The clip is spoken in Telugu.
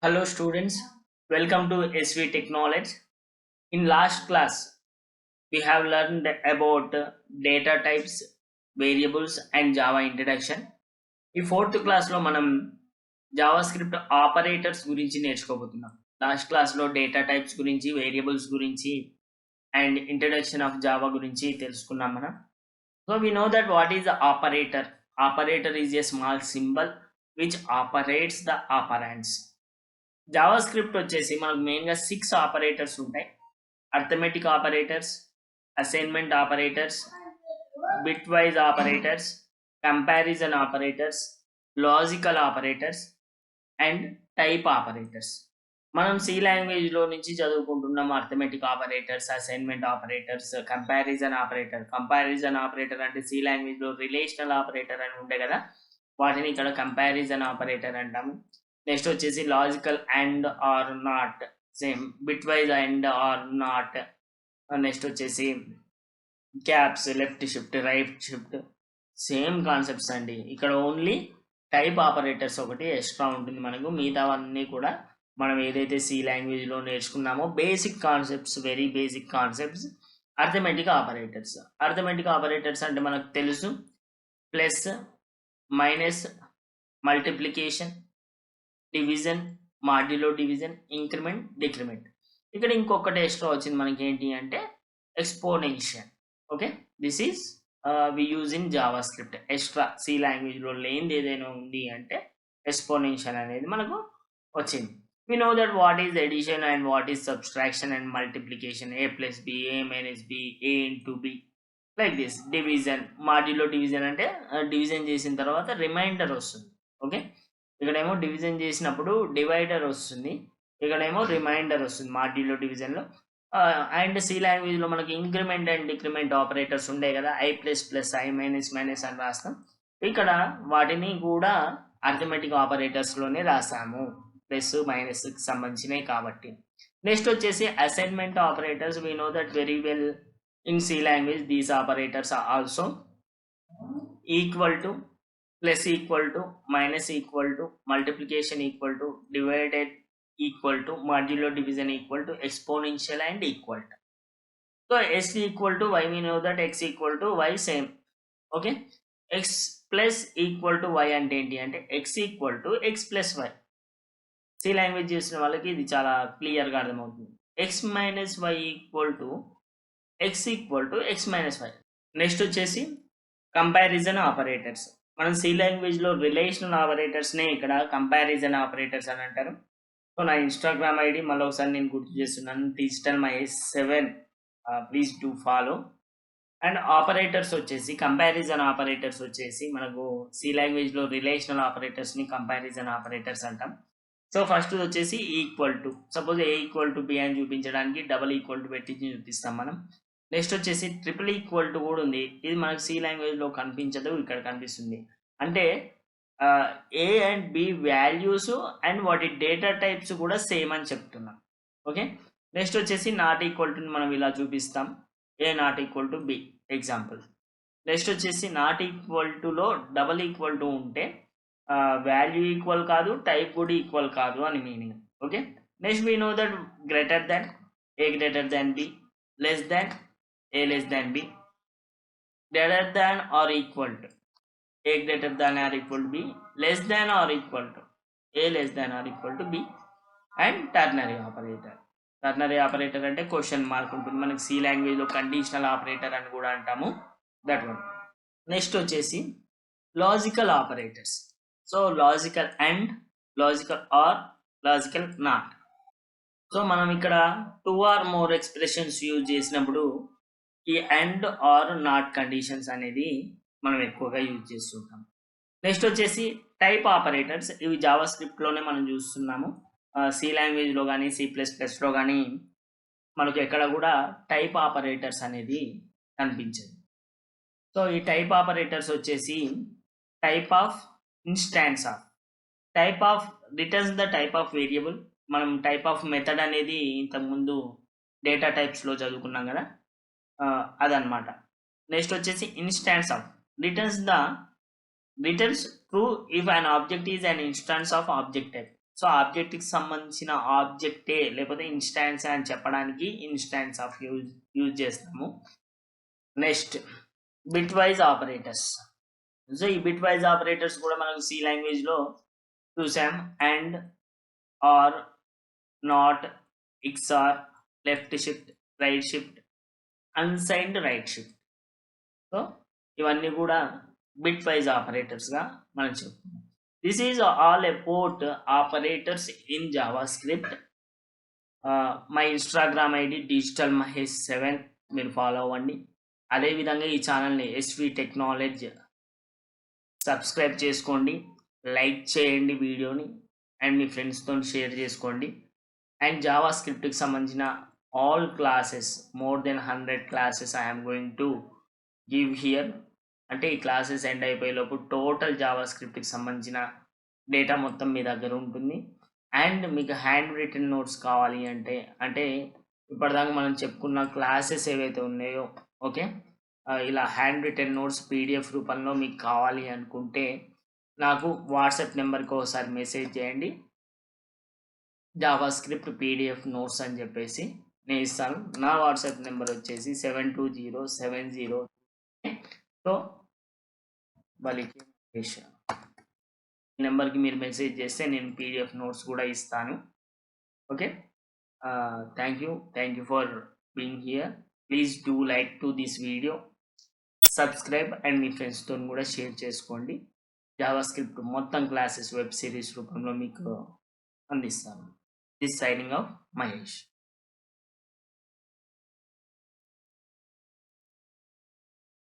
Hello students, welcome to SV Technology. In last class, we have learned about data types, variables and Java introduction. ఈ ఫోర్త్ క్లాస్లో మనం జావాస్క్రిప్ట్ ఆపరేటర్స్ గురించి నేర్చుకోబోతున్నాం. లాస్ట్ క్లాస్లో డేటా టైప్స్ గురించి, వేరియబుల్స్ గురించి అండ్ ఇంట్రడక్షన్ ఆఫ్ జావా గురించి తెలుసుకున్నాం మనం. So we know that what is the operator. Operator is a small symbol which operates the operands. JavaScript వచ్చేసి మనకు మెయిన్గా 6 ఆపరేటర్స్ ఉంటాయి. Arithmetic operators, assignment operators, bitwise operators, comparison operators, logical operators and type operators. మనం సి లాంగ్వేజ్లో నుంచి చదువుకుంటున్నాం arithmetic operators, assignment operators, comparison operator అంటే సి లాంగ్వేజ్లో రిలేషనల్ ఆపరేటర్ అని ఉంటాయి కదా, వాటిని ఇక్కడ కంపారిజన్ ఆపరేటర్ అంటాము. నెక్స్ట్ వచ్చేసి logical and or not, same bitwise and or not. Next వచ్చేసి caps, left shift, right shift, same concepts అండి. ఇక్కడ ఓన్లీ టైప్ ఆపరేటర్స్ ఒకటి ఎక్స్ట్రా ఉంటుంది మనకు. మిగతావన్నీ కూడా మనం ఏదైతే సి లాంగ్వేజ్లో నేర్చుకున్నామో basic concepts, very basic concepts. Arithmetic operators అంటే మనకు తెలుసు, plus, minus, multiplication, division, modulo division, increment, decrement. ఇక్కడ ఇంకొకటి ఎక్స్ట్రా వచ్చింది మనకి, ఏంటి అంటే exponential. Okay, this is we use in JavaScript. Extra C లాంగ్వేజ్లో లేనిది ఏదైనా ఉంది అంటే ఎక్స్పోనెన్షియల్ అనేది మనకు వచ్చింది. We know that what is addition and what is subtraction and multiplication, A plus B, A minus B, A into B, like this. Division, modulo division అంటే డివిజన్ చేసిన తర్వాత రిమైండర్ వస్తుంది. ఓకే, ఇక్కడేమో డివిజన్ చేసినప్పుడు డివైడర్ వస్తుంది, ఇక్కడేమో రిమైండర్ వస్తుంది మాడ్యులో డివిజన్లో. అండ్ సి లాంగ్వేజ్లో మనకి ఇంక్రిమెంట్ అండ్ డిక్రిమెంట్ ఆపరేటర్స్ ఉండే కదా, I plus plus, I minus minus అని రాస్తాం. ఇక్కడ వాటిని కూడా అర్థమెటిక్ ఆపరేటర్స్లోనే రాసాము, ప్లస్ మైనస్కి సంబంధించినవి కాబట్టి. నెక్స్ట్ వచ్చేసి assignment operators. We know that very well in C language these operators are also equal to, plus equal to, minus equal to, multiplication equal to, divided equal to, modulo division equal to, exponential and equal to. So s equal to y, we know that x equal to y, same. Okay, x plus equal to y అంటే ఏంటి అంటే x equal to x plus y. C language చేసిన వాళ్ళకి ఇది చాలా క్లియర్గా అర్థమవుతుంది. x minus y equal to x equal to x minus y. Next వచ్చేసి కంపారిజన్ ఆపరేటర్స్. మనం సి లాంగ్వేజ్లో రిలేషనల్ ఆపరేటర్స్నే ఇక్కడ కంపారిజన్ ఆపరేటర్స్ అని అంటారు. సో నా ఇన్స్టాగ్రామ్ ఐడి మళ్ళీ ఒకసారి నేను గుర్తు చేస్తున్నాను, digital my 7, please do follow. And operators వచ్చేసి, కంపారిజన్ ఆపరేటర్స్ వచ్చేసి మనకు సి లాంగ్వేజ్లో రిలేషనల్ ఆపరేటర్స్ని కంపారిజన్ ఆపరేటర్స్ అంటాం. సో ఫస్ట్ వచ్చేసి equal to, suppose A equal to B అని చూపించడానికి డబల్ ఈక్వల్ టు పెట్టి చూపిస్తాం మనం. నెక్స్ట్ వచ్చేసి ట్రిపుల్ ఈక్వల్ టు కూడా ఉంది, ఇది మనకు సి లాంగ్వేజ్లో కనిపించదు, ఇక్కడ కనిపిస్తుంది. అంటే A and B values and వాటి డేటా టైప్స్ కూడా సేమ్ అని చెప్తున్నాం. ఓకే, నెక్స్ట్ వచ్చేసి నాట్ ఈక్వల్ టు మనం ఇలా చూపిస్తాం, A not equal to B example. Next వచ్చేసి నాట్ ఈక్వల్ టులో డబల్ ఈక్వల్ టు ఉంటే వాల్యూ ఈక్వల్ కాదు, టైప్ కూడా ఈక్వల్ కాదు అని meaning. Okay, next we know that greater than, A greater than B, less than, a less than b, greater than or equal to, a greater than or equal to b, less than or equal to, a less than or equal to b, and ternary operator అంటే క్వశ్చన్ మార్క్ ఉంటుంది మనకి. సి లాంగ్వేజ్లో కండిషనల్ ఆపరేటర్ అని కూడా అంటాము, దట్ వన్. నెక్స్ట్ వచ్చేసి logical operators. So logical and, logical are, logical not. So మనం ఇక్కడ 2 or more ఎక్స్ప్రెషన్స్ యూజ్ చేసినప్పుడు ఈ అండ్ ఆర్ నాట్ కండిషన్స్ అనేది మనం ఎక్కువగా యూజ్ చేస్తుంటాం. నెక్స్ట్ వచ్చేసి టైప్ ఆపరేటర్స్. ఇవి జావా స్క్రిప్ట్లోనే మనం చూస్తున్నాము, సి లాంగ్వేజ్లో కానీ సి ప్లస్ ప్లస్లో కానీ మనకు ఎక్కడ కూడా టైప్ ఆపరేటర్స్ అనేది కనిపించదు. సో ఈ టైప్ ఆపరేటర్స్ వచ్చేసి type of, instance of, type of returns the type of variable. మనం టైప్ ఆఫ్ మెథడ్ అనేది ఇంతకుముందు డేటా టైప్స్లో చదువుకున్నాం కదా, అదనమాట. నెక్స్ట్ వచ్చేసి instance of, returns true if an object is an instance of object type. So ఆబ్జెక్ట్కి సంబంధించిన ఆబ్జెక్టే లేకపోతే ఇన్స్టాన్స్ అని చెప్పడానికి ఇన్స్టాన్స్ ఆఫ్ యూజ్ చేస్తాము. Next bitwise operators. So ఈ బిట్ వైజ్ ఆపరేటర్స్ కూడా మనకు సి లాంగ్వేజ్లో చూసాం. And, or, not, XOR, left shift, right shift, unsigned right shift. So ఇవన్నీ కూడా బిట్ వైజ్ ఆపరేటర్స్గా మనం చెప్తున్నాం. This is all about operators in JavaScript. My Instagram ID digital Mahesh 7 మీరు ఫాలో అవ్వండి. అదేవిధంగా ఈ ఛానల్ని ఎస్వి టెక్నాలజీ సబ్స్క్రైబ్ చేసుకోండి, లైక్ చేయండి వీడియోని, అండ్ మీ ఫ్రెండ్స్తో షేర్ చేసుకోండి. అండ్ జావాస్క్రిప్ట్కి సంబంధించిన all classes, more than 100 classes I'm going to give here. అంటే ఈ క్లాసెస్ ఎండ్ అయిపోయేలోపు టోటల్ జావాస్క్రిప్ట్కి సంబంధించిన డేటా మొత్తం మీ దగ్గర ఉంటుంది. అండ్ మీకు హ్యాండ్ రిటన్ నోట్స్ కావాలి అంటే ఇప్పటిదాకా మనం చెప్పుకున్న క్లాసెస్ ఏవైతే ఉన్నాయో, ఓకే, ఇలా హ్యాండ్ రిటన్ నోట్స్ పీడిఎఫ్ రూపంలో మీకు కావాలి అనుకుంటే నాకు వాట్సాప్ నెంబర్కి ఒకసారి మెసేజ్ చేయండి. జావాస్క్రిప్ట్ పీడిఎఫ్ నోట్స్ అని చెప్పేసి నేను ఇస్తాను. నా వాట్సాప్ నెంబర్ వచ్చేసి 72070. సో బలికి నెంబర్కి మీరు మెసేజ్ చేస్తే నేను పీడిఎఫ్ నోట్స్ కూడా ఇస్తాను. Okay, thank you for being here. Please do like to this video, subscribe and మీ ఫ్రెండ్స్తో కూడా షేర్ చేసుకోండి. జావాస్క్రిప్ట్ మొత్తం క్లాసెస్ వెబ్ సిరీస్ రూపంలో మీకు అందిస్తాను. This signing off Mahesh.